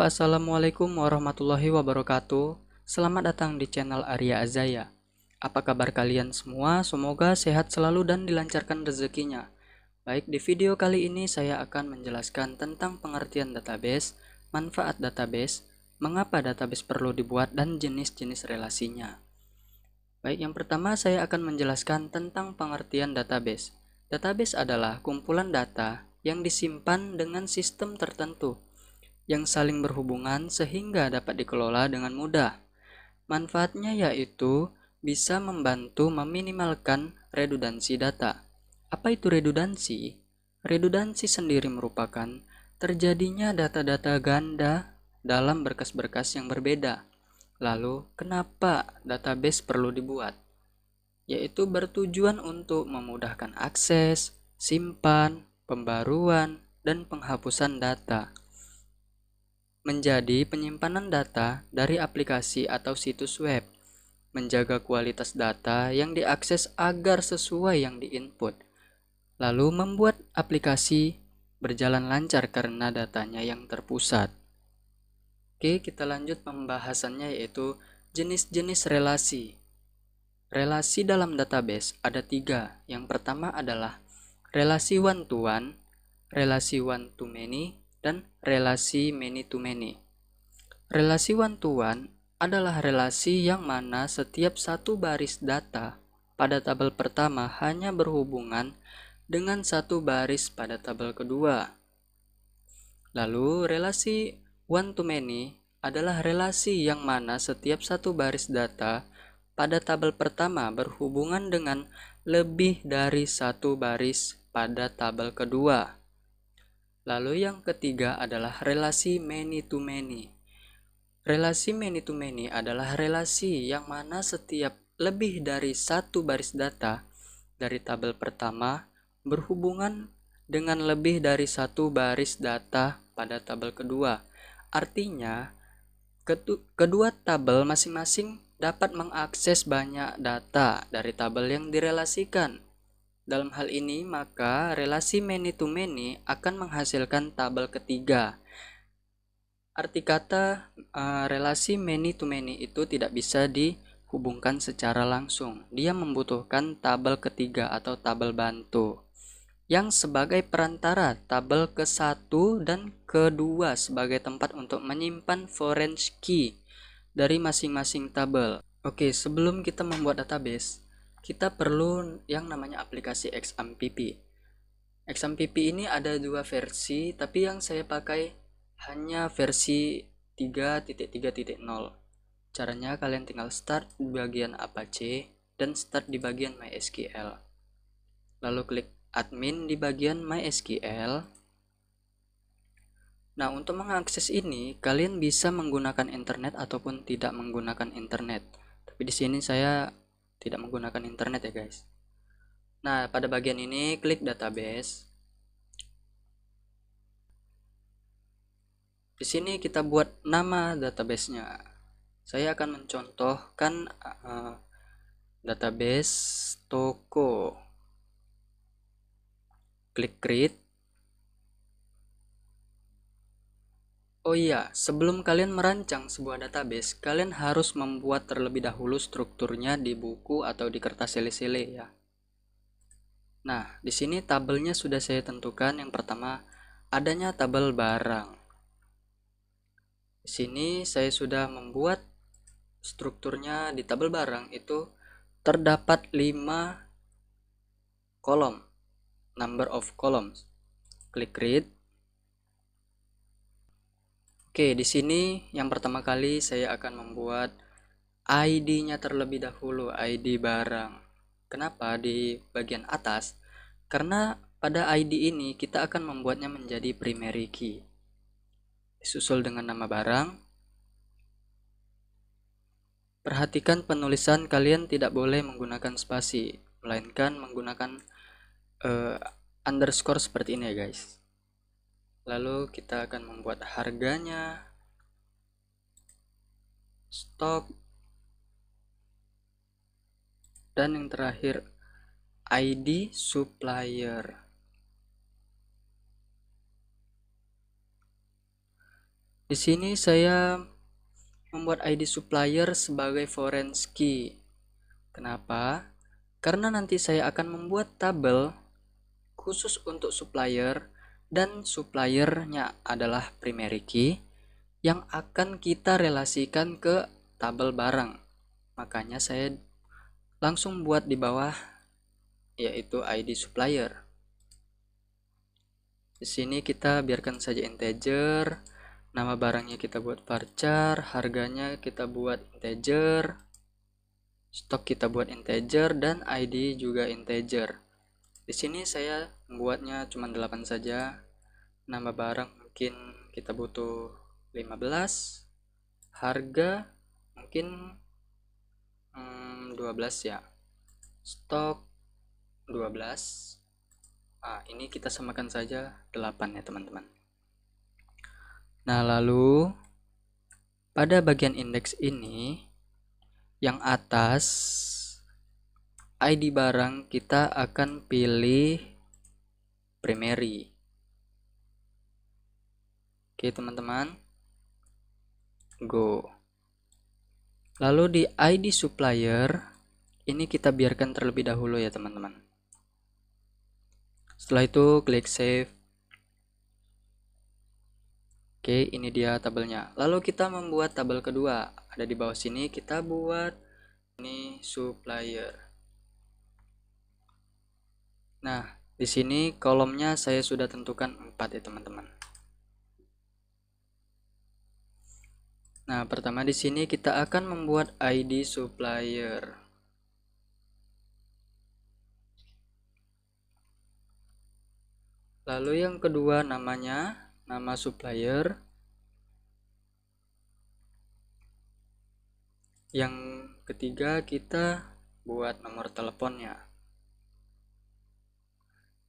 Assalamualaikum warahmatullahi wabarakatuh. Selamat datang di channel Arya Azaya. Apa kabar kalian semua? Semoga sehat selalu dan dilancarkan rezekinya. Baik, di video kali ini saya akan menjelaskan tentang pengertian database, manfaat database, mengapa database perlu dibuat, dan jenis-jenis relasinya. Baik, yang pertama saya akan menjelaskan tentang pengertian database. Database adalah kumpulan data yang disimpan dengan sistem tertentu yang saling berhubungan sehingga dapat dikelola dengan mudah. Manfaatnya yaitu bisa membantu meminimalkan redundansi data. Apa itu redundansi? Redundansi sendiri merupakan terjadinya data-data ganda dalam berkas-berkas yang berbeda. Lalu, kenapa database perlu dibuat? Yaitu bertujuan untuk memudahkan akses, simpan, pembaruan, dan penghapusan data. Menjadi penyimpanan data dari aplikasi atau situs web, menjaga kualitas data yang diakses agar sesuai yang diinput, lalu membuat aplikasi berjalan lancar karena datanya yang terpusat. Oke, kita lanjut pembahasannya yaitu jenis-jenis relasi. Relasi dalam database ada 3. Yang pertama adalah relasi one-to-one, relasi one-to-many, dan relasi many-to-many. Relasi one-to-one adalah relasi yang mana setiap satu baris data pada tabel pertama hanya berhubungan dengan satu baris pada tabel kedua. Lalu, relasi one-to-many adalah relasi yang mana setiap satu baris data pada tabel pertama berhubungan dengan lebih dari satu baris pada tabel kedua. Lalu yang ketiga adalah relasi many-to-many. Relasi many-to-many adalah relasi yang mana setiap lebih dari satu baris data dari tabel pertama berhubungan dengan lebih dari satu baris data pada tabel kedua. Artinya, kedua tabel masing-masing dapat mengakses banyak data dari tabel yang direlasikan. Dalam hal ini, maka relasi many-to-many akan menghasilkan tabel ketiga. Arti kata relasi many-to-many itu tidak bisa dihubungkan secara langsung. Dia membutuhkan tabel ketiga atau tabel bantu yang sebagai perantara tabel ke-1 dan ke-2 sebagai tempat untuk menyimpan foreign key dari masing-masing tabel. Oke, sebelum kita membuat database, kita perlu yang namanya aplikasi XAMPP. XAMPP ini ada 2 versi, tapi yang saya pakai hanya versi 3.3.0. Caranya kalian tinggal start di bagian Apache dan start di bagian MySQL. Lalu klik admin di bagian MySQL. Nah, untuk mengakses ini kalian bisa menggunakan internet ataupun tidak menggunakan internet. Tapi di sini saya tidak menggunakan internet ya, guys. Nah, pada bagian ini klik database. Di sini kita buat nama database-nya. Saya akan mencontohkan database toko. Klik create. Oh iya, sebelum kalian merancang sebuah database, kalian harus membuat terlebih dahulu strukturnya di buku atau di kertas sele-sele ya. Nah, di sini tabelnya sudah saya tentukan. Yang pertama, adanya tabel barang. Di sini saya sudah membuat strukturnya di tabel barang itu terdapat 5 kolom, number of columns. Klik create. Oke, di sini yang pertama kali saya akan membuat ID-nya terlebih dahulu, ID barang. Kenapa di bagian atas? Karena pada ID ini kita akan membuatnya menjadi primary key. Disusul dengan nama barang. Perhatikan penulisan, kalian tidak boleh menggunakan spasi, melainkan menggunakan underscore seperti ini ya, guys. Lalu kita akan membuat harganya, stok, dan yang terakhir ID supplier. Di sini saya membuat ID supplier sebagai foreign key. Kenapa? Karena nanti saya akan membuat tabel khusus untuk supplier dan suppliernya adalah primary key yang akan kita relasikan ke tabel barang. Makanya saya langsung buat di bawah yaitu ID supplier. Di sini kita biarkan saja integer, nama barangnya kita buat varchar, harganya kita buat integer, stok kita buat integer, dan ID juga integer. Di sini saya membuatnya cuma 8 saja. Nama barang mungkin kita butuh 15, harga mungkin 12 ya, stok 12. Ini kita samakan saja 8 ya teman-teman. Nah, lalu pada bagian indeks ini yang atas ID barang kita akan pilih primary. Oke teman-teman, go. Lalu di ID supplier ini kita biarkan terlebih dahulu ya teman-teman. Setelah itu klik save. Oke, ini dia tabelnya. Lalu kita membuat tabel kedua. Ada di bawah sini, kita buat ini supplier. Nah, di sini kolomnya saya sudah tentukan 4 ya teman-teman. Nah, pertama di sini kita akan membuat ID supplier. Lalu yang kedua namanya, nama supplier. Yang ketiga kita buat nomor teleponnya.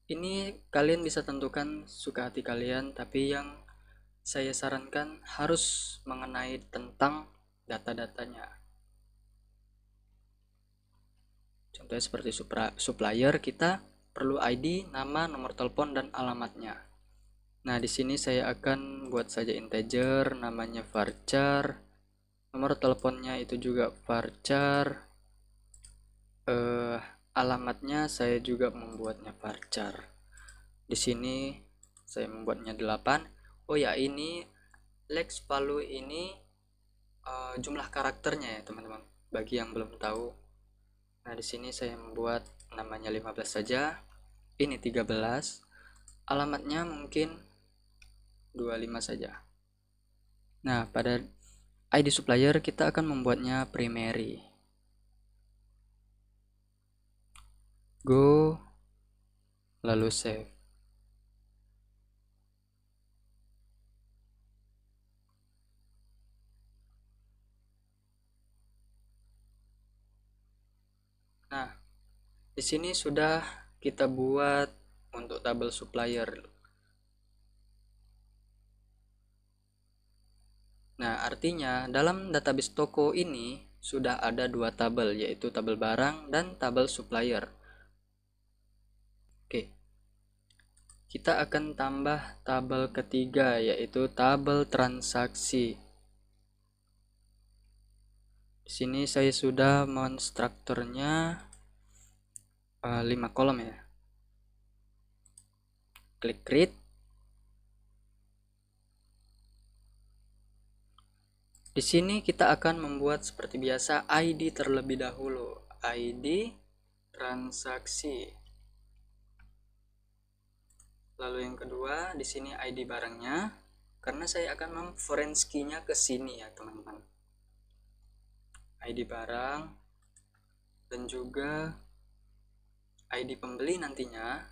Ini kalian bisa tentukan suka hati kalian, tapi yang saya sarankan harus mengenai tentang data-datanya. Contohnya seperti supplier, kita perlu ID, nama, nomor telepon, dan alamatnya. Nah, di sini saya akan buat saja integer, namanya varchar, nomor teleponnya itu juga varchar, alamatnya saya juga membuatnya varchar. Di sini saya membuatnya 8. Oh ya, ini lex value ini jumlah karakternya ya teman-teman, bagi yang belum tahu. Nah, di sini saya membuat namanya 15 saja. Ini 13. Alamatnya mungkin 25 saja. Nah, pada ID supplier kita akan membuatnya primary. Go, lalu save. Nah, di sini sudah kita buat untuk tabel supplier. Nah, artinya dalam database toko ini sudah ada 2 tabel, yaitu tabel barang dan tabel supplier. Oke, kita akan tambah tabel ketiga, yaitu tabel transaksi. Di sini saya sudah menstrukturnya 5 kolom ya. Klik create. Di sini kita akan membuat seperti biasa ID terlebih dahulu. ID transaksi. Lalu yang kedua, di sini ID barangnya. Karena saya akan memforenskinya ke sini ya, teman-teman. ID barang dan juga ID pembeli nantinya.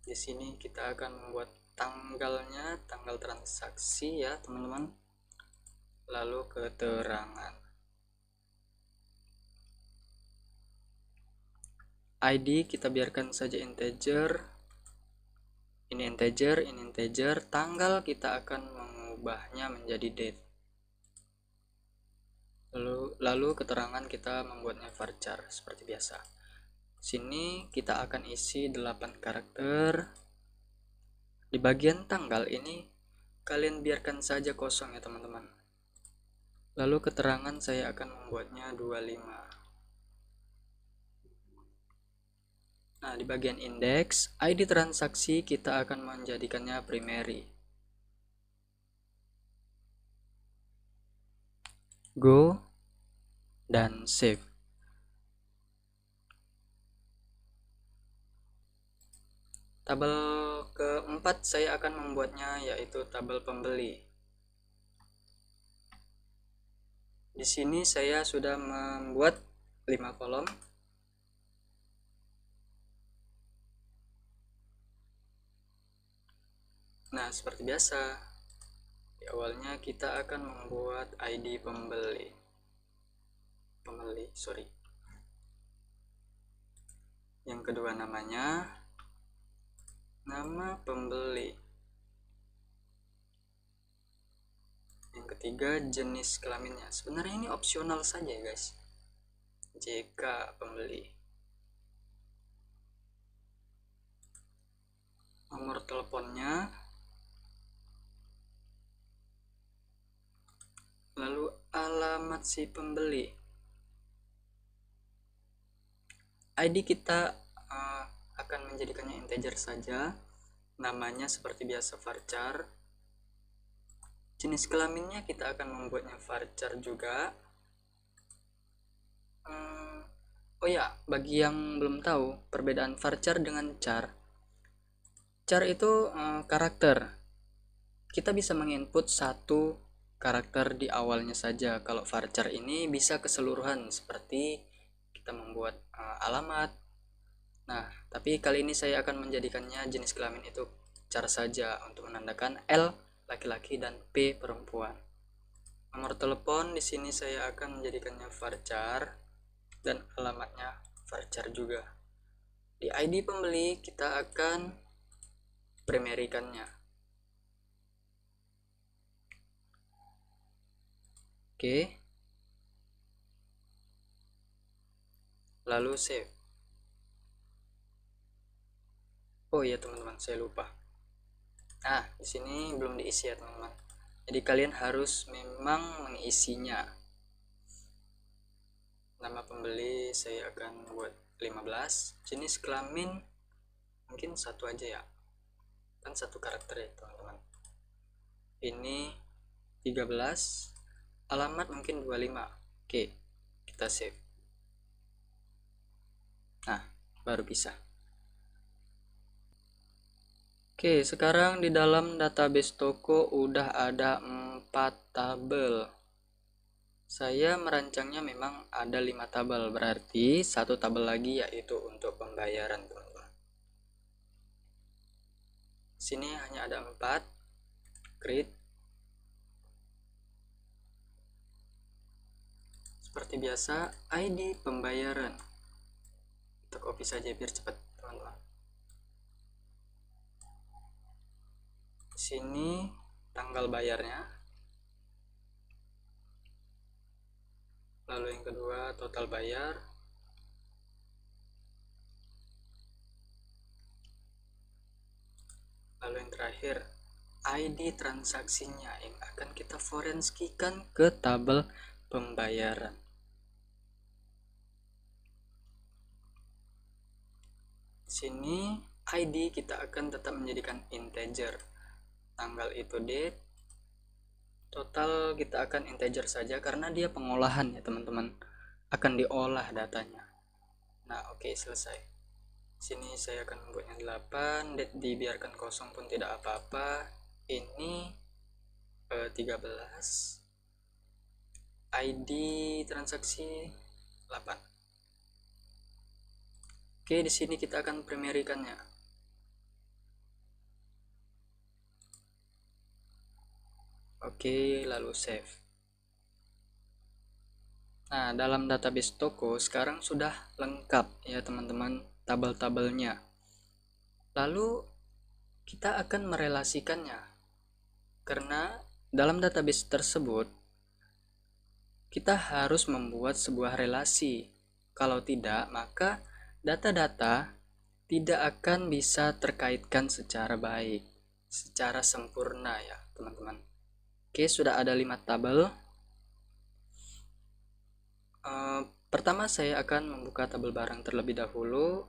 Di sini kita akan membuat tanggalnya, tanggal transaksi ya, teman-teman. Lalu keterangan. ID kita biarkan saja integer. Ini integer, ini integer. Tanggal kita akan mengubahnya menjadi date. Lalu keterangan kita membuatnya varchar seperti biasa. Sini kita akan isi 8 karakter. Di bagian tanggal ini kalian biarkan saja kosong ya teman-teman. Lalu keterangan saya akan membuatnya 25. Nah, di bagian indeks, ID transaksi kita akan menjadikannya primary. Go dan save. Tabel keempat saya akan membuatnya yaitu tabel pembeli. Di sini saya sudah membuat 5 kolom. Nah, seperti biasa, di awalnya kita akan membuat ID pembeli. Yang kedua namanya, nama pembeli. Yang ketiga jenis kelaminnya. Sebenarnya ini opsional saja ya guys. JK pembeli. Nomor teleponnya. Lalu alamat si pembeli. ID kita akan menjadikannya integer saja. Namanya seperti biasa varchar. Jenis kelaminnya kita akan membuatnya varchar juga. Oh ya, bagi yang belum tahu perbedaan varchar dengan char. Char itu karakter. Kita bisa menginput satu karakter di awalnya saja. Kalau varchar ini bisa keseluruhan seperti kita membuat alamat. Nah, tapi kali ini saya akan menjadikannya jenis kelamin itu char saja untuk menandakan L laki-laki dan P perempuan. Nomor telepon di sini saya akan menjadikannya varchar dan alamatnya varchar juga. Di ID pembeli kita akan primary-kannya. Oke. Lalu save. Oh iya teman-teman, saya lupa. Nah, di sini belum diisi ya teman-teman. Jadi kalian harus memang mengisinya. Nama pembeli saya akan buat 15. Jenis kelamin mungkin satu aja ya. Kan satu karakter ya teman-teman. Ini 13. Alamat mungkin 25. Oke, kita save. Nah, baru bisa. Oke, sekarang di dalam database toko udah ada 4 tabel. Saya merancangnya memang ada 5 tabel, berarti satu tabel lagi yaitu untuk pembayaran teman-teman. Sini hanya ada 4. Create. Seperti biasa, ID pembayaran. Kita copy saja biar cepat teman-teman. Sini tanggal bayarnya. Lalu yang kedua total bayar. Lalu yang terakhir ID transaksinya yang akan kita forensikan ke tabel pembayaran. Sini ID kita akan tetap menjadikan integer. Tanggal itu date. Total kita akan integer saja karena dia pengolahan ya teman-teman. Akan diolah datanya. Nah, oke, selesai. Sini saya akan membuatnya 8. Date dibiarkan kosong pun tidak apa-apa. Ini 13. ID transaksi 8. Oke, di sini kita akan primary-kannya. Oke, lalu save. Nah, dalam database toko sekarang sudah lengkap ya teman-teman tabel-tabelnya. Lalu kita akan merelasikannya. Karena dalam database tersebut kita harus membuat sebuah relasi. Kalau tidak, maka data-data tidak akan bisa terkaitkan secara baik. secara sempurna ya teman-teman. Oke, sudah ada 5 tabel. Pertama saya akan membuka tabel barang terlebih dahulu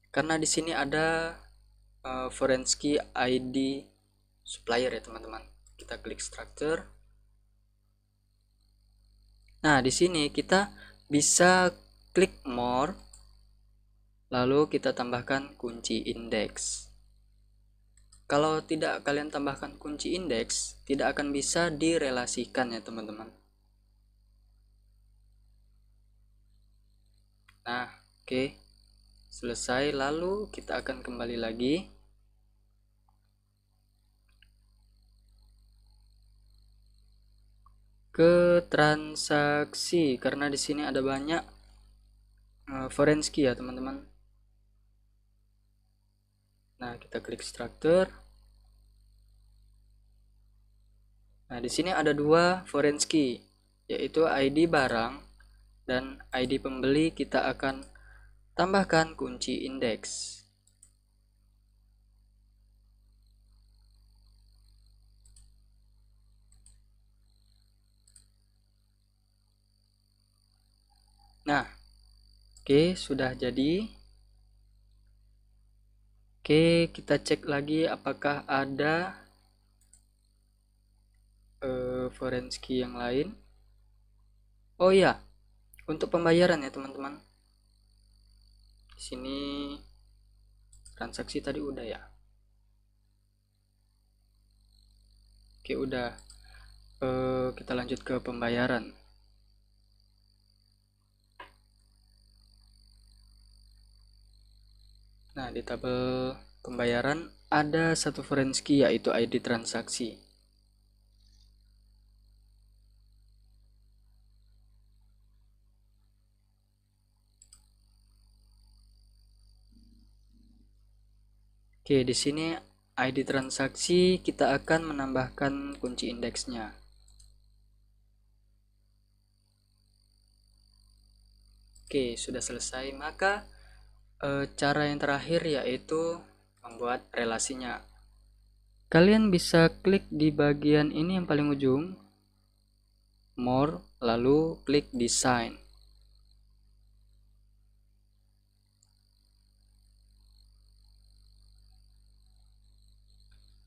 karena di sini ada foreign key ID supplier ya teman-teman. Kita klik structure. Nah, di sini kita bisa klik more, lalu kita tambahkan kunci indeks. Kalau tidak kalian tambahkan kunci indeks, tidak akan bisa direlasikan ya teman-teman. Nah, oke. Selesai, lalu kita akan kembali lagi. Ke transaksi, karena di sini ada banyak foreign key ya teman-teman. Nah, kita klik structure. Nah, di sini ada 2 foreign key, yaitu ID barang dan ID pembeli. Kita akan tambahkan kunci indeks. Nah, oke, sudah jadi. Oke, kita cek lagi apakah ada foreign key yang lain. Oh iya, untuk pembayaran ya teman-teman. Di sini transaksi tadi udah ya. Oke, udah. Kita lanjut ke pembayaran. Nah, di tabel pembayaran ada satu foreign key yaitu ID transaksi. Oke, di sini ID transaksi kita akan menambahkan kunci indeksnya. Oke, sudah selesai. Maka cara yang terakhir yaitu membuat relasinya. Kalian bisa klik di bagian ini yang paling ujung, more, lalu klik design.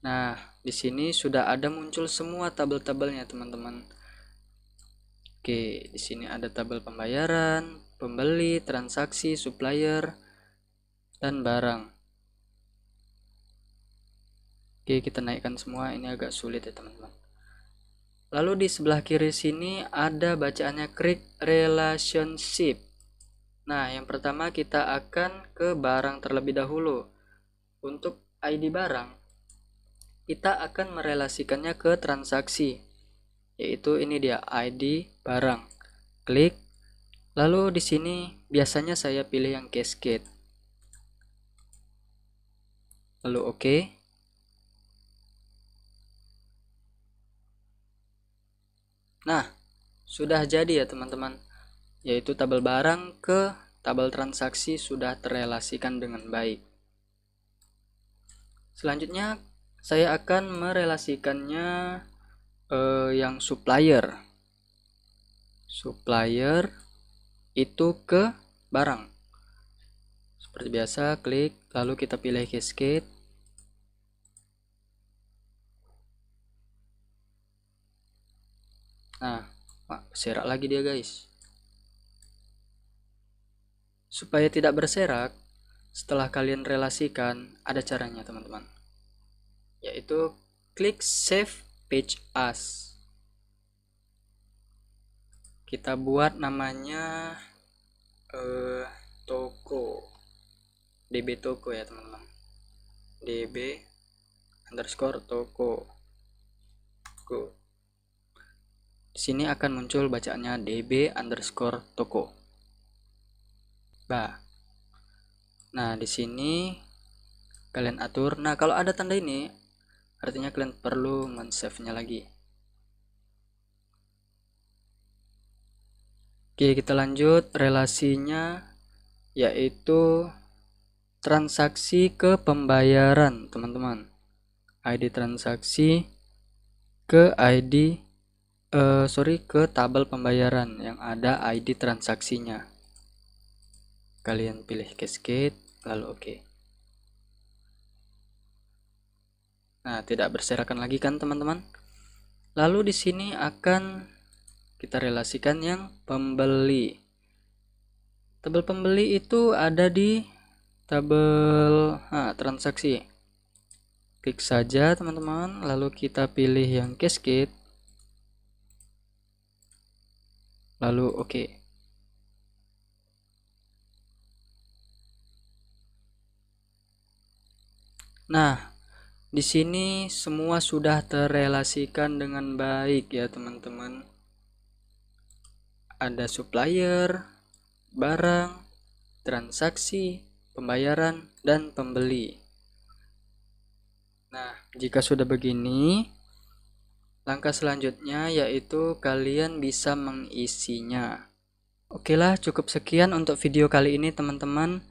Nah, di sini sudah ada muncul semua tabel-tabelnya, teman-teman. Oke, di sini ada tabel pembayaran, pembeli, transaksi, supplier, dan barang. Oke, kita naikkan semua. Ini agak sulit ya, teman-teman. Lalu di sebelah kiri sini ada bacaannya create relationship. Nah, yang pertama kita akan ke barang terlebih dahulu. Untuk ID barang, kita akan merelasikannya ke transaksi, yaitu ini dia ID barang. Klik, lalu di sini biasanya saya pilih yang cascade, lalu oke. Nah, sudah jadi ya teman-teman, yaitu tabel barang ke tabel transaksi sudah terelasikan dengan baik. Selanjutnya saya akan merelasikannya yang supplier itu ke barang. Seperti biasa, klik, lalu kita pilih cascade. Nah, berserak lagi dia guys. Supaya tidak berserak, setelah kalian relasikan, ada caranya teman-teman, yaitu klik save page as. Kita buat namanya toko, db toko ya teman-teman, db underscore toko. Di sini akan muncul bacaannya db underscore toko. Nah, di sini kalian atur. Nah, kalau ada tanda ini artinya kalian perlu men-save-nya lagi. Oke, kita lanjut. Relasinya yaitu transaksi ke pembayaran, teman-teman. ID transaksi ke ke tabel pembayaran yang ada ID transaksinya. Kalian pilih cascade lalu oke. Nah, tidak berserakan lagi kan teman-teman? Lalu di sini akan kita relasikan yang pembeli. Tabel pembeli itu ada di tabel transaksi. Klik saja teman-teman, lalu kita pilih yang cascade. Lalu oke. Nah, di sini semua sudah terrelasikan dengan baik ya teman-teman. Ada supplier, barang, transaksi, pembayaran, dan pembeli. Nah, jika sudah begini, langkah selanjutnya yaitu kalian bisa mengisinya. Oke lah, cukup sekian untuk video kali ini teman-teman.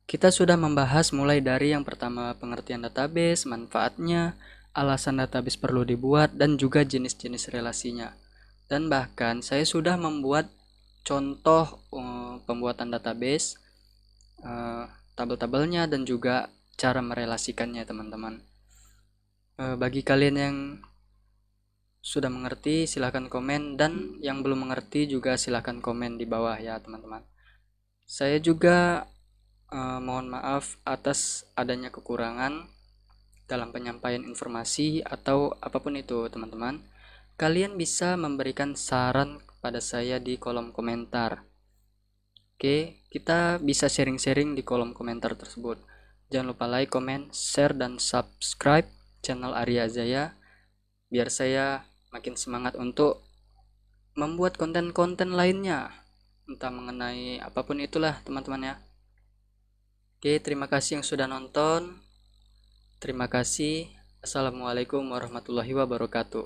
Kita sudah membahas mulai dari yang pertama pengertian database, manfaatnya, alasan database perlu dibuat, dan juga jenis-jenis relasinya. Dan bahkan saya sudah membuat contoh pembuatan database, tabel-tabelnya, dan juga cara merelasikannya teman-teman. Bagi kalian yang sudah mengerti silahkan komen, dan yang belum mengerti juga silahkan komen di bawah ya teman-teman. Saya juga mohon maaf atas adanya kekurangan dalam penyampaian informasi atau apapun itu teman-teman. Kalian bisa memberikan saran kepada saya di kolom komentar. Oke, kita bisa sharing-sharing di kolom komentar tersebut. Jangan lupa like, comment, share, dan subscribe channel Arya Zaya biar saya makin semangat untuk membuat konten-konten lainnya, entah mengenai apapun itulah teman-teman ya. Oke, terima kasih yang sudah nonton. Terima kasih. Assalamualaikum warahmatullahi wabarakatuh.